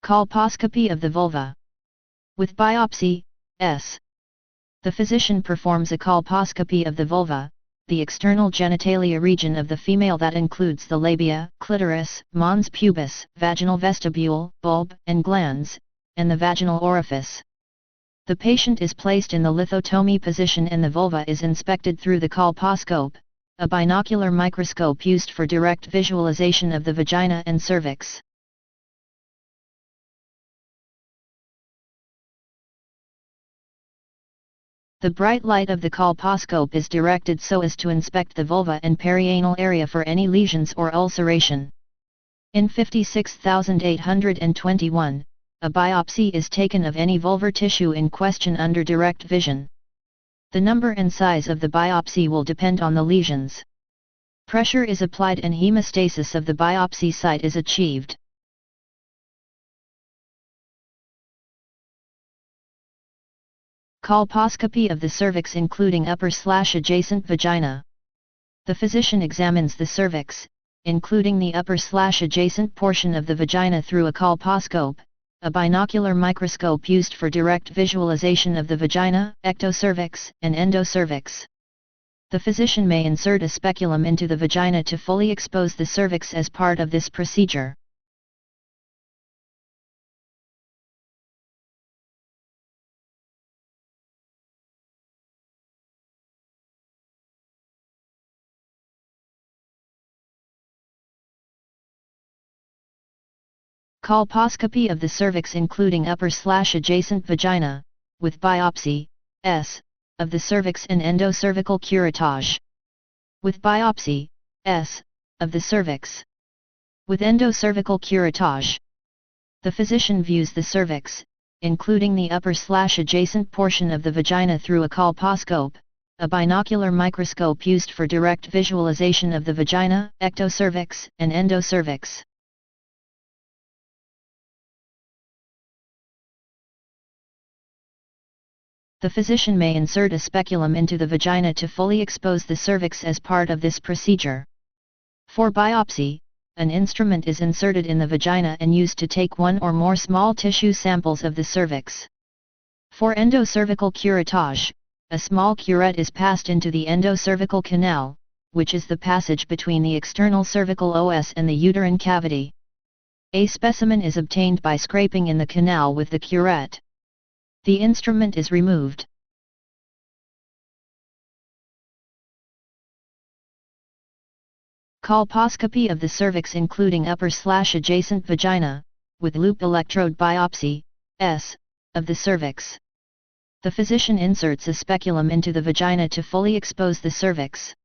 Colposcopy of the vulva. With biopsy, S. The physician performs a colposcopy of the vulva, the external genitalia region of the female that includes the labia, clitoris, mons pubis, vaginal vestibule, bulb, and glands, and the vaginal orifice. The patient is placed in the lithotomy position and the vulva is inspected through the colposcope, a binocular microscope used for direct visualization of the vagina and cervix. The bright light of the colposcope is directed so as to inspect the vulva and perianal area for any lesions or ulceration. In 56,821, a biopsy is taken of any vulvar tissue in question under direct vision. The number and size of the biopsy will depend on the lesions. Pressure is applied and hemostasis of the biopsy site is achieved. Colposcopy of the cervix including upper/adjacent vagina. The physician examines the cervix, including the upper/adjacent portion of the vagina through a colposcope, a binocular microscope used for direct visualization of the vagina, ectocervix, and endocervix. The physician may insert a speculum into the vagina to fully expose the cervix as part of this procedure. Colposcopy of the cervix including upper/adjacent vagina, with biopsy, S, of the cervix and endocervical curettage. With biopsy, S, of the cervix. With endocervical curettage. The physician views the cervix, including the upper/adjacent portion of the vagina through a colposcope, a binocular microscope used for direct visualization of the vagina, ectocervix, and endocervix. The physician may insert a speculum into the vagina to fully expose the cervix as part of this procedure. For biopsy, an instrument is inserted in the vagina and used to take one or more small tissue samples of the cervix. For endocervical curettage, a small curette is passed into the endocervical canal, which is the passage between the external cervical os and the uterine cavity. A specimen is obtained by scraping in the canal with the curette. The instrument is removed. Colposcopy of the cervix including upper/adjacent vagina, with loop electrode biopsy, S, of the cervix. The physician inserts a speculum into the vagina to fully expose the cervix.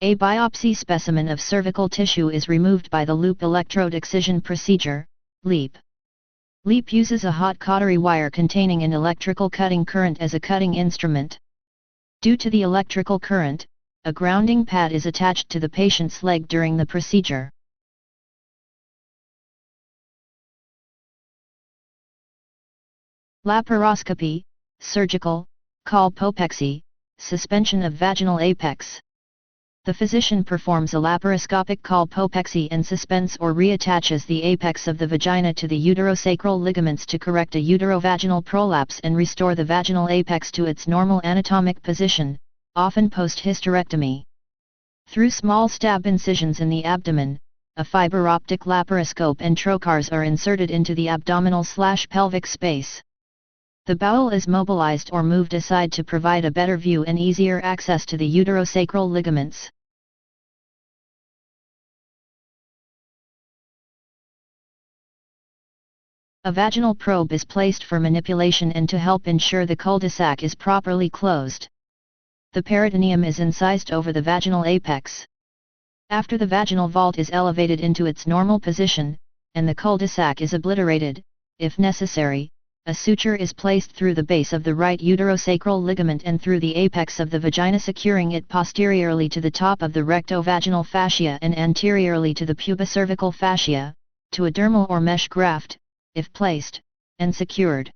A biopsy specimen of cervical tissue is removed by the loop electrode excision procedure, LEEP. LEEP uses a hot cautery wire containing an electrical cutting current as a cutting instrument. Due to the electrical current, a grounding pad is attached to the patient's leg during the procedure. Laparoscopy, surgical, colpopexy, suspension of vaginal apex. The physician performs a laparoscopic colpopexy and suspends or reattaches the apex of the vagina to the uterosacral ligaments to correct a uterovaginal prolapse and restore the vaginal apex to its normal anatomic position, often post-hysterectomy. Through small stab incisions in the abdomen, a fiber optic laparoscope and trocars are inserted into the abdominal/pelvic space. The bowel is mobilized or moved aside to provide a better view and easier access to the uterosacral ligaments. A vaginal probe is placed for manipulation and to help ensure the cul-de-sac is properly closed. The peritoneum is incised over the vaginal apex. After the vaginal vault is elevated into its normal position, and the cul-de-sac is obliterated, if necessary, a suture is placed through the base of the right uterosacral ligament and through the apex of the vagina, securing it posteriorly to the top of the rectovaginal fascia and anteriorly to the pubocervical fascia, to a dermal or mesh graft, if placed, and secured.